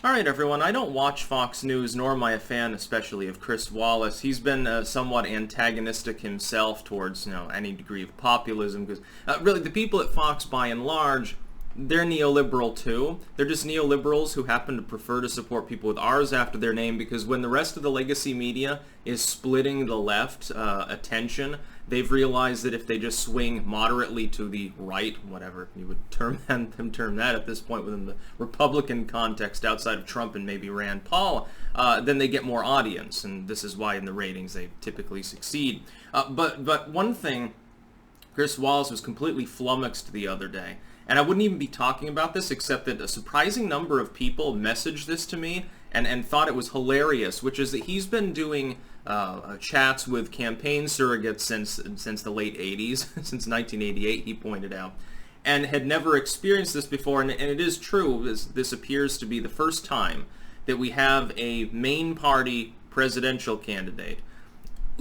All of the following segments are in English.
Alright everyone, I don't watch Fox News, nor am I a fan especially of Chriswallace. He's been somewhat antagonistic himself towards, any degree of populism, because really the people at Fox, by and large, they're neoliberal too. They're just neoliberals who happen to prefer to support people with R's after their name, because when the rest of the legacy media is splitting the left attention, they've realized that if they just swing moderately to the right, whatever you would term that at this point within the Republican context outside of Trump and maybe Rand Paul, then they get more audience, and this is why in the ratings they typically succeed. But one thing, Chris Wallace was completely flummoxed the other day. And I wouldn't even be talking about this except that a surprising number of people messaged this to me and thought it was hilarious, which is that he's been doing chats with campaign surrogates since the late 80s, since 1988, he pointed out, and had never experienced this before. And it is true, this appears to be the first time that we have a main party presidential candidate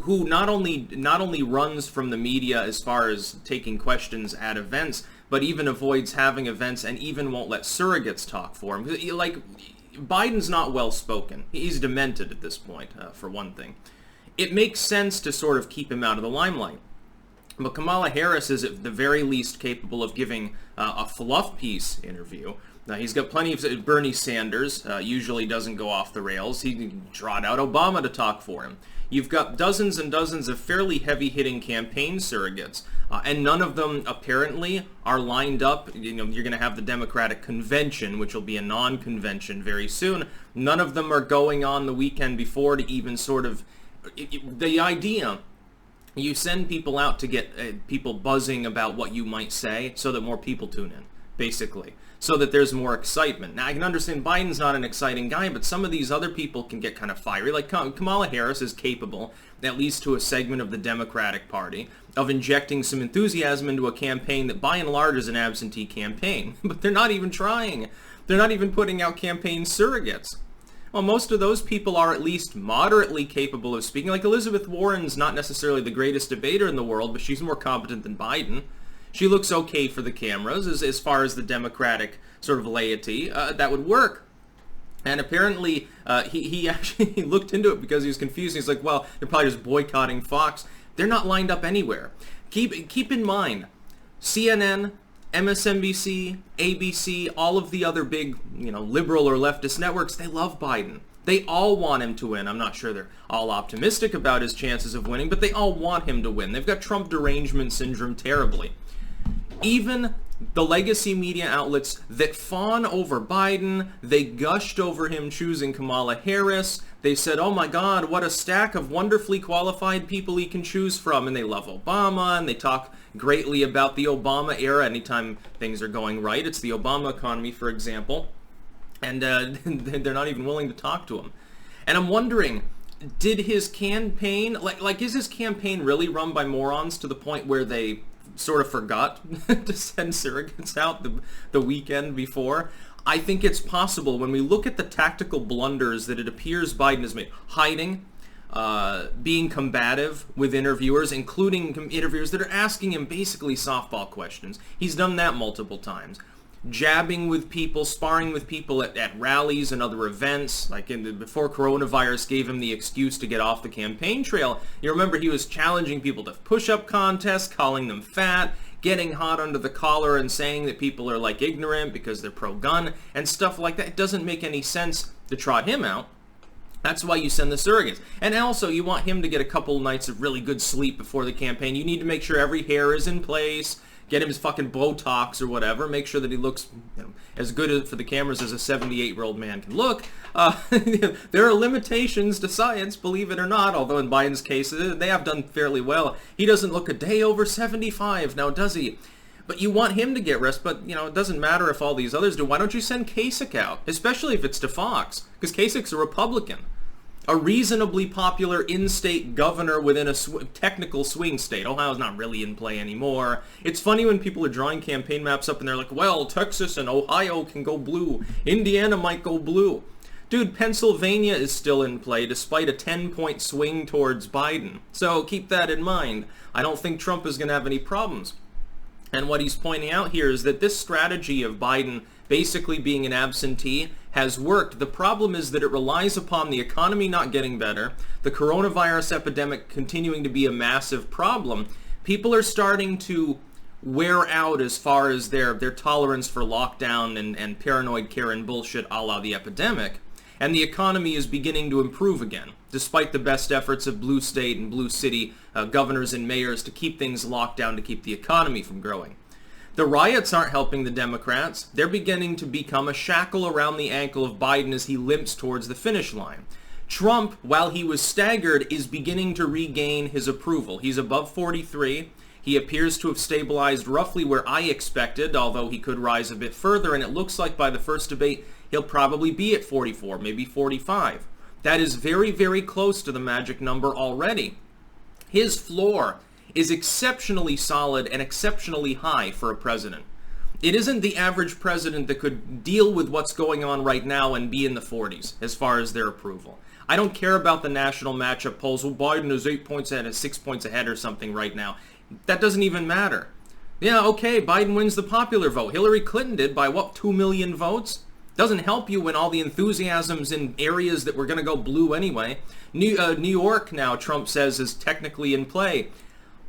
who not only runs from the media as far as taking questions at events, but even avoids having events and even won't let surrogates talk for him. Like, Biden's not well-spoken. He's demented at this point, for one thing. It makes sense to sort of keep him out of the limelight. But Kamala Harris is at the very least capable of giving a fluff piece interview. He's got plenty of... Bernie Sanders usually doesn't go off the rails. He trot out Obama to talk for him. You've got dozens and dozens of fairly heavy-hitting campaign surrogates, and none of them apparently are lined up. You're going to have the Democratic convention, which will be a non-convention very soon. None of them are going on the weekend before to even sort of... The idea, you send people out to get people buzzing about what you might say so that more people tune in, basically, so that there's more excitement. Now, I can understand Biden's not an exciting guy, but some of these other people can get kind of fiery. Like Kamala Harris is capable, at least to a segment of the Democratic Party, of injecting some enthusiasm into a campaign that by and large is an absentee campaign. But they're not even trying. They're not even putting out campaign surrogates. Well, most of those people are at least moderately capable of speaking. Like Elizabeth Warren's not necessarily the greatest debater in the world, but she's more competent than Biden. She looks okay for the cameras as far as the Democratic sort of laity. That would work. And apparently he actually looked into it because he was confused. He's like, well, they're probably just boycotting Fox. They're not lined up anywhere. Keep in mind, CNN, MSNBC, ABC, all of the other big, liberal or leftist networks, they love Biden. They all want him to win. I'm not sure they're all optimistic about his chances of winning, but they all want him to win. They've got Trump derangement syndrome terribly. Even the legacy media outlets that fawn over Biden, they gushed over him choosing Kamala Harris. They said, oh my God, what a stack of wonderfully qualified people he can choose from. And they love Obama, and they talk greatly about the Obama era anytime things are going right. It's the Obama economy, for example. And they're not even willing to talk to him. And I'm wondering, did his campaign, is his campaign really run by morons to the point where they sort of forgot to send surrogates out the weekend before? I think it's possible when we look at the tactical blunders that it appears Biden has made. Hiding, being combative with interviewers, including interviewers that are asking him basically softball questions. He's done that multiple times. Jabbing with people, sparring with people at rallies and other events, like before coronavirus gave him the excuse to get off the campaign trail. You remember he was challenging people to push-up contests, calling them fat, getting hot under the collar and saying that people are ignorant because they're pro-gun and stuff like that. It doesn't make any sense to trot him out. That's why you send the surrogates. And also, you want him to get a couple nights of really good sleep before the campaign. You need to make sure every hair is in place. Get him his fucking Botox or whatever. Make sure that he looks as good for the cameras as a 78-year-old man can look. There are limitations to science, believe it or not, although in Biden's case, they have done fairly well. He doesn't look a day over 75 now, does he? But you want him to get rest, but, it doesn't matter if all these others do. Why don't you send Kasich out? Especially if it's to Fox, because Kasich's a Republican. A reasonably popular in-state governor within a technical swing state. Ohio's not really in play anymore. It's funny when people are drawing campaign maps up and they're like, well, Texas and Ohio can go blue. Indiana might go blue. Dude, Pennsylvania is still in play despite a 10-point swing towards Biden. So keep that in mind. I don't think Trump is going to have any problems. And what he's pointing out here is that this strategy of Biden basically being an absentee, has worked. The problem is that it relies upon the economy not getting better, the coronavirus epidemic continuing to be a massive problem. People are starting to wear out as far as their tolerance for lockdown and paranoid Karen bullshit a la the epidemic, and the economy is beginning to improve again, despite the best efforts of blue state and blue city governors and mayors to keep things locked down to keep the economy from growing. The riots aren't helping the Democrats. They're beginning to become a shackle around the ankle of Biden as he limps towards the finish line. Trump, while he was staggered, is beginning to regain his approval. He's above 43. He appears to have stabilized roughly where I expected, although he could rise a bit further, and it looks like by the first debate, he'll probably be at 44, maybe 45. That is very, very close to the magic number already. His floor is exceptionally solid and exceptionally high for a president. It isn't the average president that could deal with what's going on right now and be in the 40s as far as their approval. I don't care about the national matchup polls. Well, Biden is 8 points ahead, is 6 points ahead or something right now. That doesn't even matter. Yeah, okay, Biden wins the popular vote. Hillary Clinton did by, 2 million votes? Doesn't help you when all the enthusiasm's in areas that were going to go blue anyway. New York now, Trump says, is technically in play.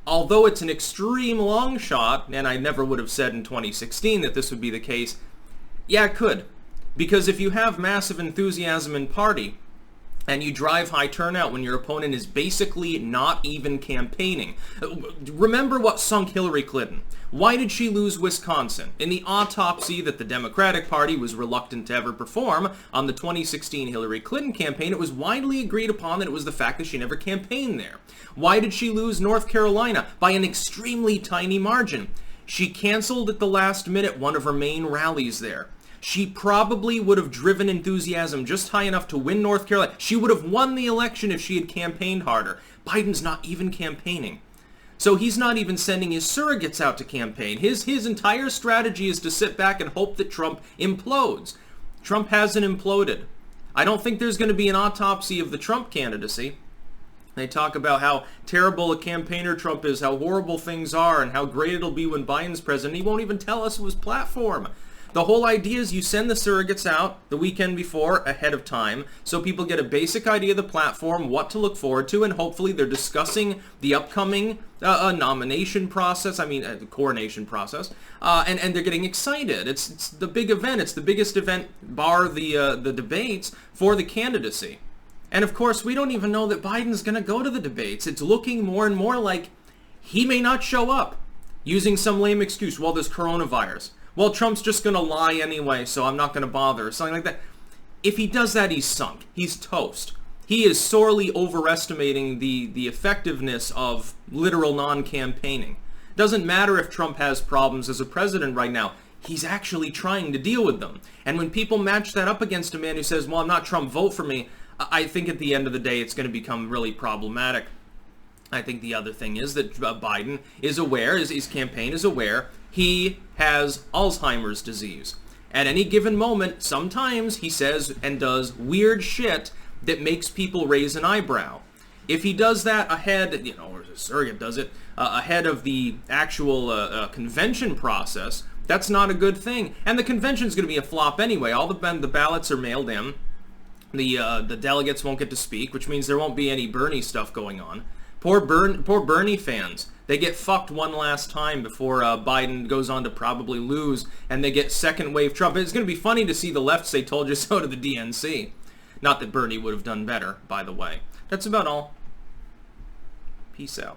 Although it's an extreme long shot, and I never would have said in 2016 that this would be the case, yeah, it could. Because if you have massive enthusiasm in party, and you drive high turnout when your opponent is basically not even campaigning. Remember what sunk Hillary Clinton. Why did she lose Wisconsin? In the autopsy that the Democratic Party was reluctant to ever perform on the 2016 Hillary Clinton campaign, it was widely agreed upon that it was the fact that she never campaigned there. Why did she lose North Carolina? By an extremely tiny margin. She canceled at the last minute one of her main rallies there. She probably would have driven enthusiasm just high enough to win North Carolina. She would have won the election if she had campaigned harder. Biden's not even campaigning. So he's not even sending his surrogates out to campaign. His entire strategy is to sit back and hope that Trump implodes. Trump hasn't imploded. I don't think there's going to be an autopsy of the Trump candidacy. They talk about how terrible a campaigner Trump is, how horrible things are, and how great it'll be when Biden's president. He won't even tell us his platform. The whole idea is you send the surrogates out the weekend before ahead of time so people get a basic idea of the platform, what to look forward to, and hopefully they're discussing the upcoming nomination process, the coronation process, and they're getting excited. It's the big event. It's the biggest event, bar the debates, for the candidacy. And of course, we don't even know that Biden's going to go to the debates. It's looking more and more like he may not show up, using some lame excuse. Well, there's coronavirus. Well, Trump's just going to lie anyway, so I'm not going to bother, or something like that. If he does that, he's sunk. He's toast. He is sorely overestimating the effectiveness of literal non-campaigning. Doesn't matter if Trump has problems as a president right now. He's actually trying to deal with them. And when people match that up against a man who says, well, I'm not Trump, vote for me, I think at the end of the day, it's going to become really problematic. I think the other thing is that Biden is aware, his campaign is aware, he has Alzheimer's disease. At any given moment, sometimes he says and does weird shit that makes people raise an eyebrow. If he does that ahead, or a surrogate does it, ahead of the actual convention process, that's not a good thing. And the convention's going to be a flop anyway. All the ballots are mailed in. The delegates won't get to speak, which means there won't be any Bernie stuff going on. Poor Bernie fans. They get fucked one last time before Biden goes on to probably lose, and they get second wave Trump. It's going to be funny to see the left say told you so to the DNC. Not that Bernie would have done better, by the way. That's about all. Peace out.